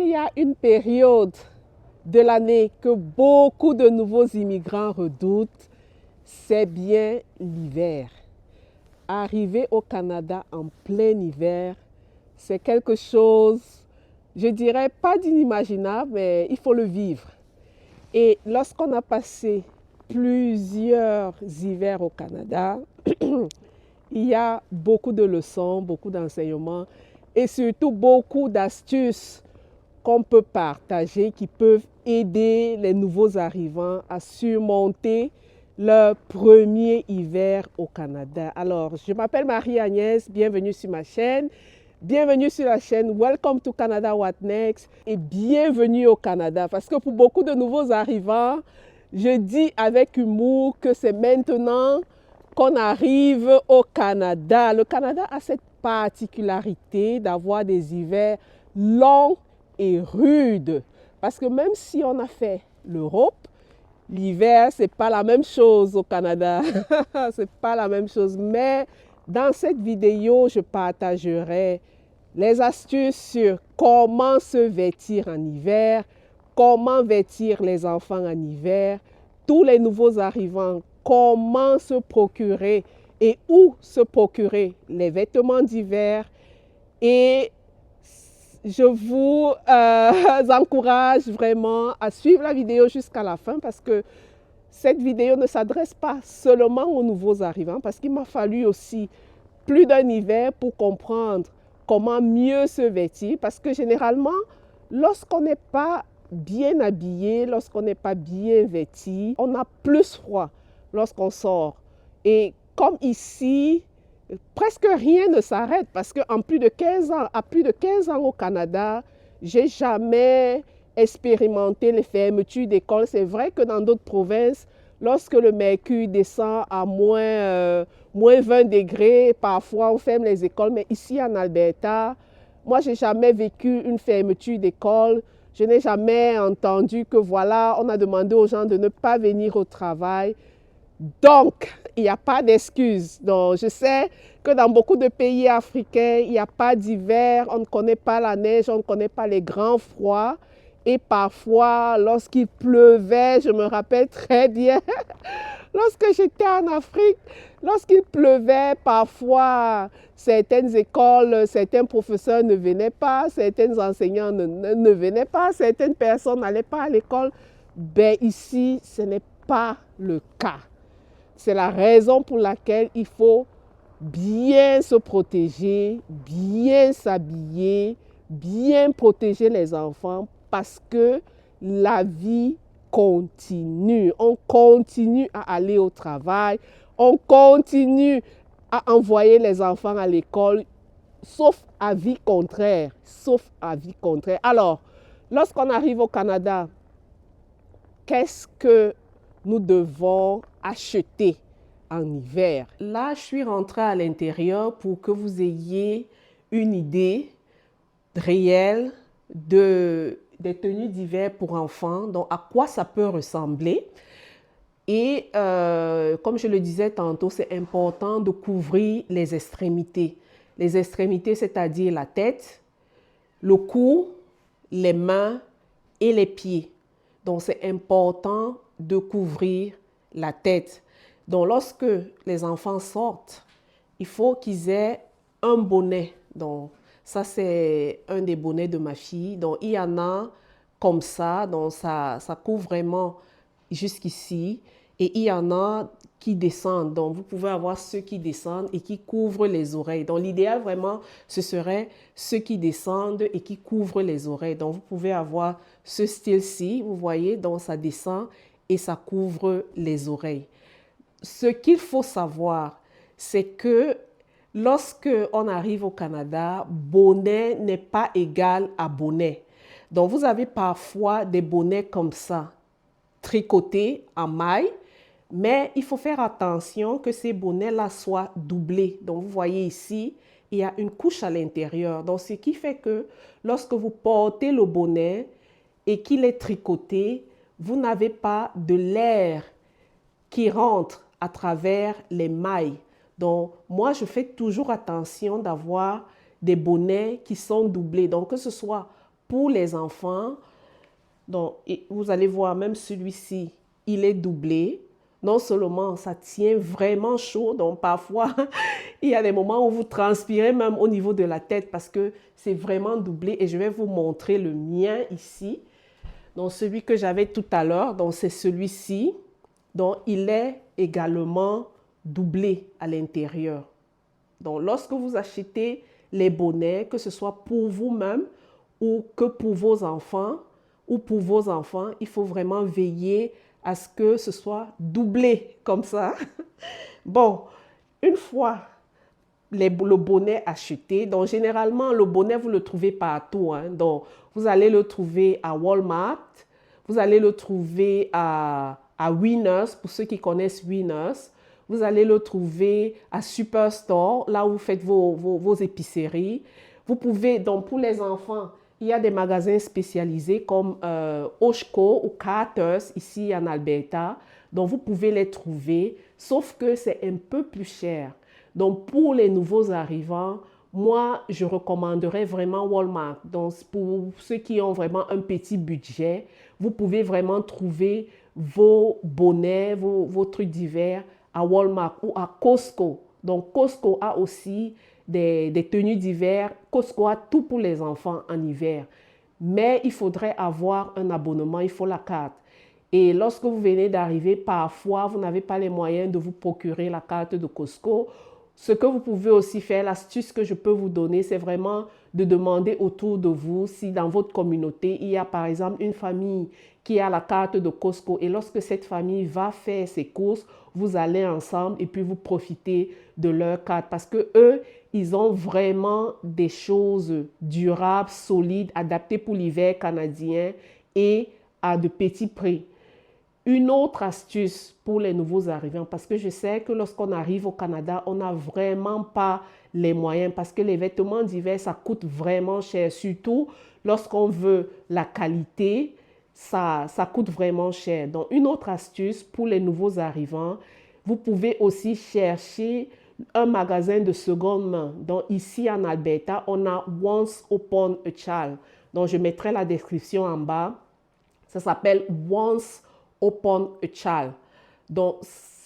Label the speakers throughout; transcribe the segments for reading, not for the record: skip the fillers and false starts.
Speaker 1: S'il y a une période de l'année que beaucoup de nouveaux immigrants redoutent, c'est bien l'hiver. Arriver au Canada en plein hiver, c'est quelque chose, je dirais pas d'inimaginable, mais il faut le vivre. Et lorsqu'on a passé plusieurs hivers au Canada, il y a beaucoup de leçons, beaucoup d'enseignements et surtout beaucoup d'astuces qu'on peut partager qui peuvent aider les nouveaux arrivants à surmonter leur premier hiver au Canada. Alors, je m'appelle Marie-Agnès, bienvenue sur ma chaîne. Bienvenue sur la chaîne Welcome to Canada What Next et bienvenue au Canada parce que pour beaucoup de nouveaux arrivants, je dis avec humour que c'est maintenant qu'on arrive au Canada. Le Canada a cette particularité d'avoir des hivers longs et rudes parce que même si on a fait l'Europe, l'hiver, c'est pas la même chose au Canada. C'est pas la même chose. Mais dans cette vidéo, je partagerai les astuces sur comment se vêtir en hiver, comment vêtir les enfants en hiver, tous les nouveaux arrivants, comment se procurer et où se procurer les vêtements d'hiver. Et je vous encourage vraiment à suivre la vidéo jusqu'à la fin parce que cette vidéo ne s'adresse pas seulement aux nouveaux arrivants parce qu'il m'a fallu aussi plus d'un hiver pour comprendre comment mieux se vêtir parce que généralement, lorsqu'on n'est pas bien habillé, lorsqu'on n'est pas bien vêti, on a plus froid lorsqu'on sort. Et comme ici, presque rien ne s'arrête parce qu'en plus de 15 ans, à plus de 15 ans au Canada, j'ai jamais expérimenté les fermetures d'école. C'est vrai que dans d'autres provinces, lorsque le mercure descend à moins 20 degrés, parfois on ferme les écoles. Mais ici en Alberta, moi, je n'ai jamais vécu une fermeture d'école. Je n'ai jamais entendu que voilà, on a demandé aux gens de ne pas venir au travail. Donc, il n'y a pas d'excuse. Donc, je sais que dans beaucoup de pays africains, il n'y a pas d'hiver, on ne connaît pas la neige, on ne connaît pas les grands froids. Et parfois, lorsqu'il pleuvait, je me rappelle très bien, lorsque j'étais en Afrique, lorsqu'il pleuvait, parfois, certaines écoles, certains professeurs ne venaient pas, certains enseignants ne venaient pas, certaines personnes n'allaient pas à l'école. Ben, ici, ce n'est pas le cas. C'est la raison pour laquelle il faut bien se protéger, bien s'habiller, bien protéger les enfants parce que la vie continue. On continue à aller au travail, on continue à envoyer les enfants à l'école, sauf avis contraire, sauf avis contraire. Alors, lorsqu'on arrive au Canada, qu'est-ce que nous devons acheter en hiver? Là, je suis rentrée à l'intérieur pour que vous ayez une idée réelle des tenues d'hiver pour enfants, donc à quoi ça peut ressembler. Et comme je le disais tantôt, c'est important de couvrir les extrémités. Les extrémités, c'est-à-dire la tête, le cou, les mains et les pieds. Donc, c'est important de couvrir la tête. Donc, lorsque les enfants sortent, il faut qu'ils aient un bonnet. Donc, ça, c'est un des bonnets de ma fille. Donc, il y en a comme ça. Donc, ça couvre vraiment jusqu'ici. Et il y en a qui descendent. Donc, vous pouvez avoir ceux qui descendent et qui couvrent les oreilles. Donc, l'idéal vraiment, ce serait ceux qui descendent et qui couvrent les oreilles. Donc, vous pouvez avoir ce style-ci, vous voyez, donc ça descend et ça couvre les oreilles. Ce qu'il faut savoir, c'est que lorsque on arrive au Canada, bonnet n'est pas égal à bonnet. Donc, vous avez parfois des bonnets comme ça, tricotés en maille, mais il faut faire attention que ces bonnets-là soient doublés. Donc, vous voyez ici, il y a une couche à l'intérieur. Donc, ce qui fait que lorsque vous portez le bonnet et qu'il est tricoté, vous n'avez pas de l'air qui rentre à travers les mailles. Donc, moi, je fais toujours attention d'avoir des bonnets qui sont doublés. Donc, que ce soit pour les enfants, donc, vous allez voir, même celui-ci, il est doublé. Non seulement ça tient vraiment chaud, donc parfois, il y a des moments où vous transpirez même au niveau de la tête parce que c'est vraiment doublé. Et je vais vous montrer le mien ici. Donc, celui que j'avais tout à l'heure, donc c'est celui-ci. Donc, il est également doublé à l'intérieur. Donc, lorsque vous achetez les bonnets, que ce soit pour vous-même ou que pour vos enfants, il faut vraiment veiller à ce que ce soit doublé comme ça. Bon, une fois le bonnet acheté, donc généralement le bonnet vous le trouvez partout, hein. Donc vous allez le trouver à Walmart, vous allez le trouver à Winners, pour ceux qui connaissent Winners, vous allez le trouver à Superstore, là où vous faites vos épiceries. Vous pouvez, donc pour les enfants, il y a des magasins spécialisés comme Oshko ou Carter's ici en Alberta. Donc vous pouvez les trouver, sauf que c'est un peu plus cher. Donc pour les nouveaux arrivants, moi je recommanderais vraiment Walmart. Donc pour ceux qui ont vraiment un petit budget, vous pouvez vraiment trouver vos bonnets, vos trucs d'hiver à Walmart ou à Costco. Donc Costco a aussi des tenues d'hiver. Costco a tout pour les enfants en hiver. Mais il faudrait avoir un abonnement, il faut la carte. Et lorsque vous venez d'arriver, parfois, vous n'avez pas les moyens de vous procurer la carte de Costco. Ce que vous pouvez aussi faire, l'astuce que je peux vous donner, c'est vraiment de demander autour de vous si dans votre communauté, il y a par exemple une famille qui a la carte de Costco et lorsque cette famille va faire ses courses, vous allez ensemble et puis vous profitez de leur carte parce que eux, ils ont vraiment des choses durables, solides, adaptées pour l'hiver canadien et à de petits prix. Une autre astuce pour les nouveaux arrivants, parce que je sais que lorsqu'on arrive au Canada, on n'a vraiment pas les moyens, parce que les vêtements d'hiver, ça coûte vraiment cher, surtout lorsqu'on veut la qualité, ça coûte vraiment cher. Donc, une autre astuce pour les nouveaux arrivants, vous pouvez aussi chercher un magasin de seconde main. Donc, ici en Alberta, on a Once Upon a Child. Donc, je mettrai la description en bas. Ça s'appelle Once Upon a Child. Donc,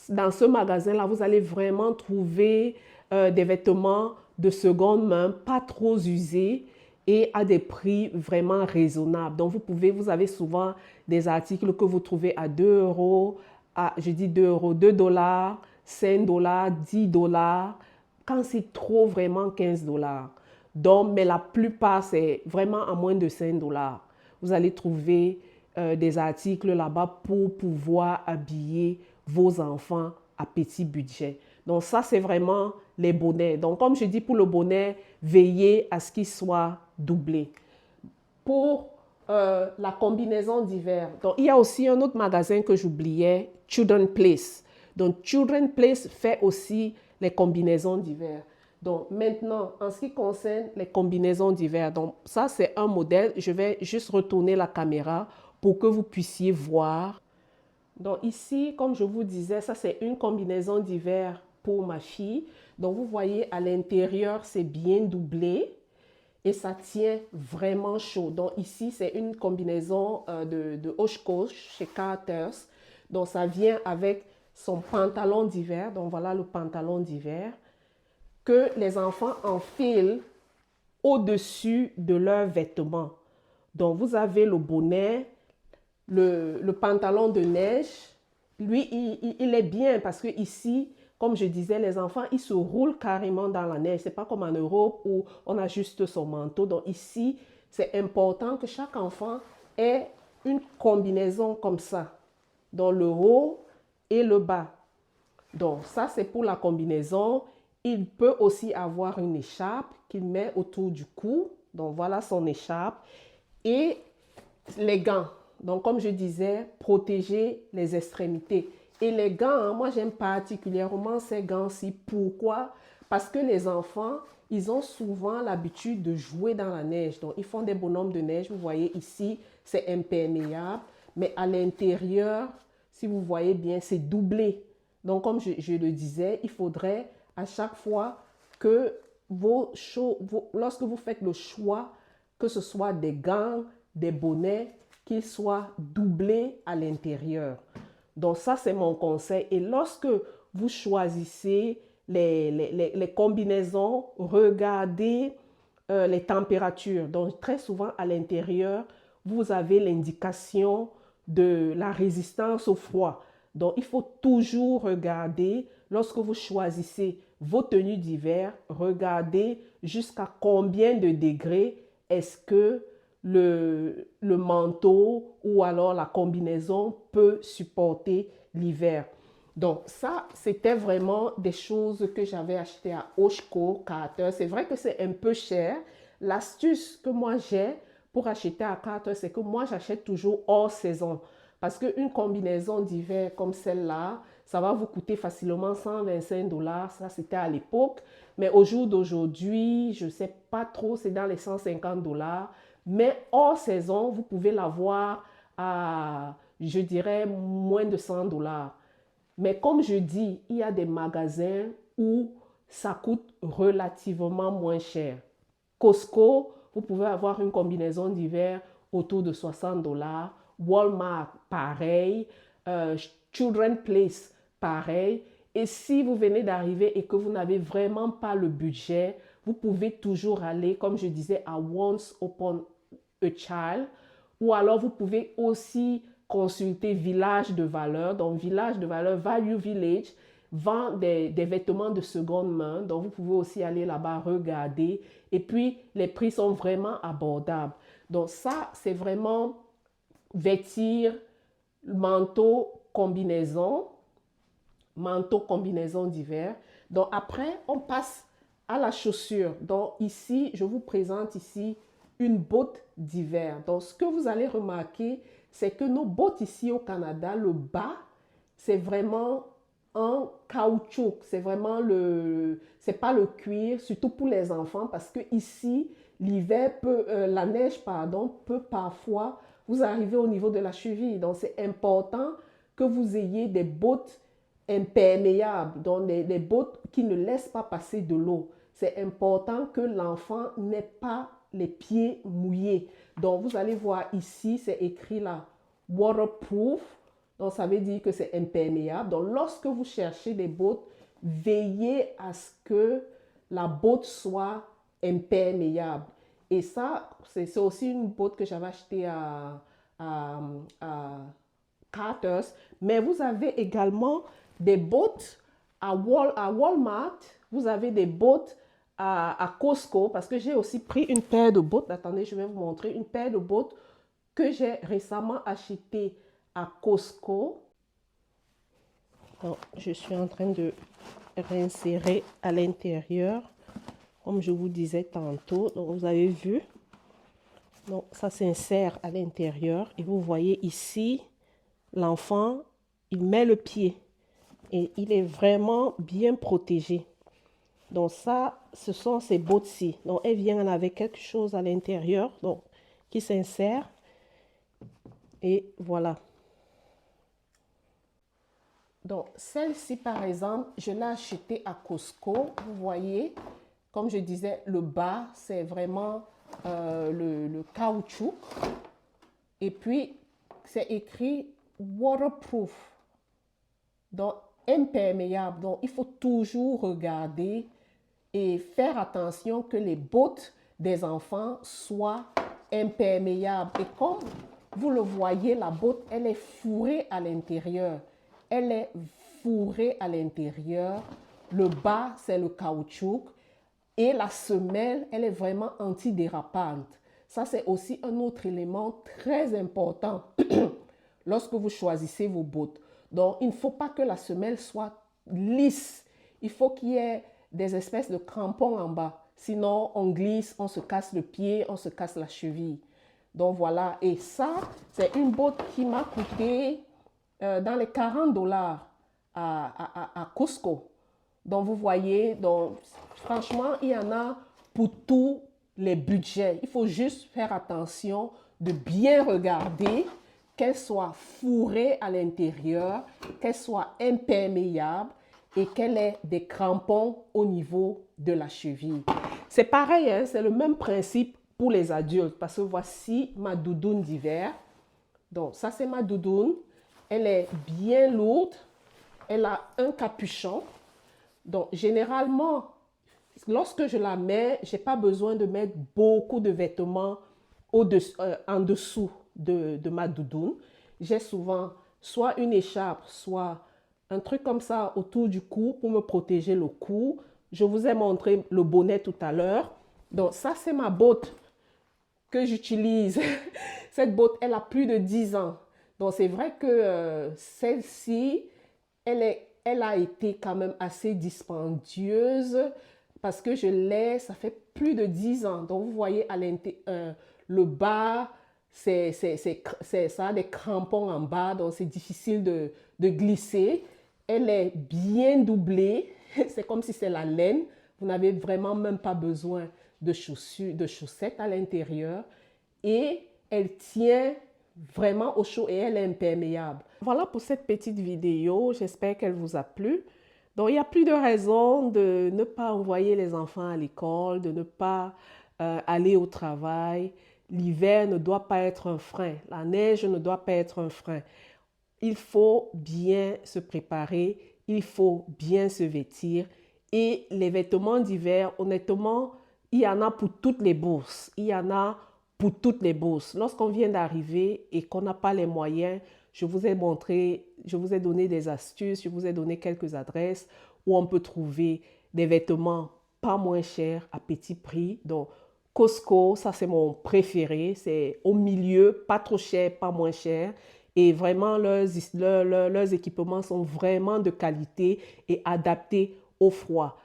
Speaker 1: dans ce magasin-là, vous allez vraiment trouver des vêtements de seconde main, pas trop usés et à des prix vraiment raisonnables. Donc, vous avez souvent des articles que vous trouvez à 2 euros, je dis 2 euros, 2 dollars, 5 dollars, 10 dollars. Quand c'est trop, vraiment 15 dollars. Donc, mais la plupart, c'est vraiment à moins de 5 dollars. Vous allez trouver des articles là-bas pour pouvoir habiller vos enfants à petit budget. Donc ça, c'est vraiment les bonnets. Donc comme je dis pour le bonnet, veillez à ce qu'il soit doublé. Pour la combinaison d'hiver, donc il y a aussi un autre magasin que j'oubliais, Children Place. Donc Children Place fait aussi les combinaisons d'hiver. Donc maintenant, en ce qui concerne les combinaisons d'hiver, donc ça c'est un modèle. Je vais juste retourner la caméra pour que vous puissiez voir. Donc ici, comme je vous disais, ça c'est une combinaison d'hiver pour ma fille. Donc vous voyez à l'intérieur, c'est bien doublé et ça tient vraiment chaud. Donc ici, c'est une combinaison de Oshko chez Carter's. Donc ça vient avec son pantalon d'hiver. Donc voilà le pantalon d'hiver que les enfants enfilent au-dessus de leurs vêtements. Donc vous avez le bonnet, le pantalon de neige, lui, il est bien parce que ici, comme je disais, les enfants, ils se roulent carrément dans la neige. C'est pas comme en Europe où on a juste son manteau. Donc ici, c'est important que chaque enfant ait une combinaison comme ça, dans le haut et le bas. Donc ça, c'est pour la combinaison. Il peut aussi avoir une écharpe qu'il met autour du cou. Donc voilà son écharpe. Et les gants. Donc, comme je disais, protéger les extrémités. Et les gants, moi, j'aime particulièrement ces gants-ci. Pourquoi? Parce que les enfants, ils ont souvent l'habitude de jouer dans la neige. Donc, ils font des bonhommes de neige. Vous voyez ici, c'est imperméable. Mais à l'intérieur, si vous voyez bien, c'est doublé. Donc, comme je le disais, il faudrait à chaque fois que lorsque vous faites le choix que ce soit des gants, des bonnets, qu'ils soient doublés à l'intérieur. Donc ça, c'est mon conseil. Et lorsque vous choisissez les combinaisons, regardez les températures. Donc très souvent à l'intérieur, vous avez l'indication de la résistance au froid. Donc il faut toujours regarder, lorsque vous choisissez vos tenues d'hiver, regardez jusqu'à combien de degrés est-ce que le manteau ou alors la combinaison peut supporter l'hiver. Donc ça, c'était vraiment des choses que j'avais achetées à Oshko, Carter. C'est vrai que c'est un peu cher. L'astuce que moi j'ai pour acheter à Carter, c'est que moi j'achète toujours hors saison. Parce qu'une combinaison d'hiver comme celle-là, ça va vous coûter facilement 125 dollars. Ça, c'était à l'époque. Mais au jour d'aujourd'hui, je ne sais pas trop, c'est dans les 150 dollars. Mais hors saison, vous pouvez l'avoir à, je dirais, moins de 100 dollars. Mais comme je dis, il y a des magasins où ça coûte relativement moins cher. Costco, vous pouvez avoir une combinaison d'hiver autour de 60 dollars. Walmart, pareil. Children's Place, pareil. Et si vous venez d'arriver et que vous n'avez vraiment pas le budget, vous pouvez toujours aller, comme je disais, à Once Upon a Child. Ou alors vous pouvez aussi consulter Village de Valeur. Donc Village de Valeur, Value Village, vend des vêtements de seconde main. Donc vous pouvez aussi aller là-bas regarder. Et puis les prix sont vraiment abordables. Donc ça, c'est vraiment vêtir, manteau, combinaison d'hiver. Donc après, on passe à la chaussure. Donc ici, je vous présente ici une botte d'hiver. Donc ce que vous allez remarquer, c'est que nos bottes ici au Canada, le bas, c'est vraiment en caoutchouc. C'est vraiment c'est pas le cuir, surtout pour les enfants, parce que ici, la neige, pardon, peut parfois vous arriver au niveau de la cheville. Donc c'est important que vous ayez des bottes imperméables, donc des bottes qui ne laissent pas passer de l'eau. C'est important que l'enfant n'ait pas les pieds mouillés. Donc vous allez voir ici, c'est écrit là, waterproof. Donc ça veut dire que c'est imperméable. Donc lorsque vous cherchez des bottes, veillez à ce que la botte soit imperméable. Et ça, c'est aussi une botte que j'avais achetée à Carter's. Mais vous avez également des bottes à Walmart. Vous avez des bottes à Costco, parce que j'ai aussi pris une paire de bottes. Attendez, je vais vous montrer une paire de bottes que j'ai récemment achetée à Costco. Donc, je suis en train de réinsérer à l'intérieur, comme je vous disais tantôt. Donc, vous avez vu. Donc, ça s'insère à l'intérieur. Et vous voyez ici, l'enfant, il met le pied. Et il est vraiment bien protégé. Donc ça, ce sont ces bottes-ci. Donc elles viennent avec quelque chose à l'intérieur, donc qui s'insère. Et voilà. Donc celle-ci, par exemple, je l'ai achetée à Costco. Vous voyez, comme je disais, le bas, c'est vraiment le caoutchouc. Et puis, c'est écrit waterproof. Donc, imperméable. Donc, il faut toujours regarder et faire attention que les bottes des enfants soient imperméables. Et comme vous le voyez, la botte, elle est fourrée à l'intérieur. Elle est fourrée à l'intérieur. Le bas, c'est le caoutchouc. Et la semelle, elle est vraiment antidérapante. Ça, c'est aussi un autre élément très important lorsque vous choisissez vos bottes. Donc, il ne faut pas que la semelle soit lisse. Il faut qu'il y ait des espèces de crampons en bas. Sinon, on glisse, on se casse le pied, on se casse la cheville. Donc, voilà. Et ça, c'est une botte qui m'a coûté dans les 40 dollars à Costco. Donc, vous voyez, donc, franchement, il y en a pour tous les budgets. Il faut juste faire attention de bien regarder, qu'elle soit fourrée à l'intérieur, qu'elle soit imperméable et qu'elle ait des crampons au niveau de la cheville. C'est pareil, hein, c'est le même principe pour les adultes. Parce que voici ma doudoune d'hiver. Donc, ça, c'est ma doudoune. Elle est bien lourde. Elle a un capuchon. Donc, généralement, lorsque je la mets, je n'ai pas besoin de mettre beaucoup de vêtements en dessous de ma doudoune. J'ai souvent soit une écharpe, soit un truc comme ça autour du cou pour me protéger le cou. Je vous ai montré le bonnet tout à l'heure. Donc ça, c'est ma botte que j'utilise. Cette botte, elle a plus de 10 ans. Donc c'est vrai que celle-ci, elle a été quand même assez dispendieuse parce que je l'ai, ça fait plus de 10 ans. Donc vous voyez à le bas, ça a des crampons en bas, donc c'est difficile de glisser. Elle est bien doublée, c'est comme si c'est la laine. Vous n'avez vraiment même pas besoin de chaussures, de chaussettes à l'intérieur. Et elle tient vraiment au chaud et elle est imperméable. Voilà pour cette petite vidéo, j'espère qu'elle vous a plu. Donc il n'y a plus de raison de ne pas envoyer les enfants à l'école, de ne pas aller au travail. L'hiver ne doit pas être un frein, la neige ne doit pas être un frein. Il faut bien se préparer, il faut bien se vêtir. Et les vêtements d'hiver, honnêtement, il y en a pour toutes les bourses. Il y en a pour toutes les bourses. Lorsqu'on vient d'arriver et qu'on n'a pas les moyens, je vous ai montré, je vous ai donné des astuces, je vous ai donné quelques adresses où on peut trouver des vêtements pas moins chers à petit prix. Donc, Costco, ça c'est mon préféré. C'est au milieu, pas trop cher, pas moins cher. Et vraiment, leurs équipements sont vraiment de qualité et adaptés au froid.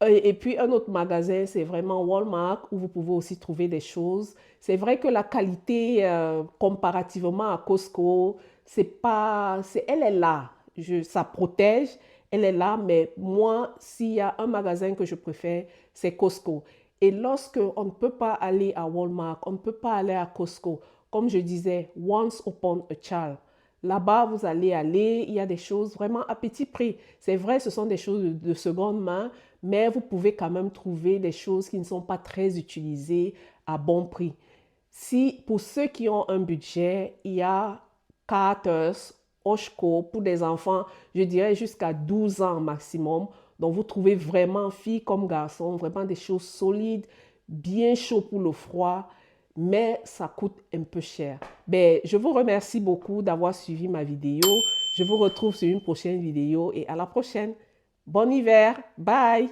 Speaker 1: Et puis, un autre magasin, c'est vraiment Walmart, où vous pouvez aussi trouver des choses. C'est vrai que la qualité, comparativement à Costco, elle est là. Ça protège, elle est là, mais moi, s'il y a un magasin que je préfère, c'est Costco. Et lorsque on ne peut pas aller à Walmart, on ne peut pas aller à Costco, comme je disais, once upon a child. Là-bas, vous allez aller, il y a des choses vraiment à petit prix. C'est vrai, ce sont des choses de seconde main, mais vous pouvez quand même trouver des choses qui ne sont pas très utilisées à bon prix. Si pour ceux qui ont un budget, il y a Carter's, Oshko pour des enfants, je dirais jusqu'à 12 ans maximum. Donc vous trouvez vraiment, filles comme garçons, vraiment des choses solides, bien chaud pour le froid, mais ça coûte un peu cher. Ben, je vous remercie beaucoup d'avoir suivi ma vidéo. Je vous retrouve sur une prochaine vidéo et à la prochaine. Bon hiver. Bye.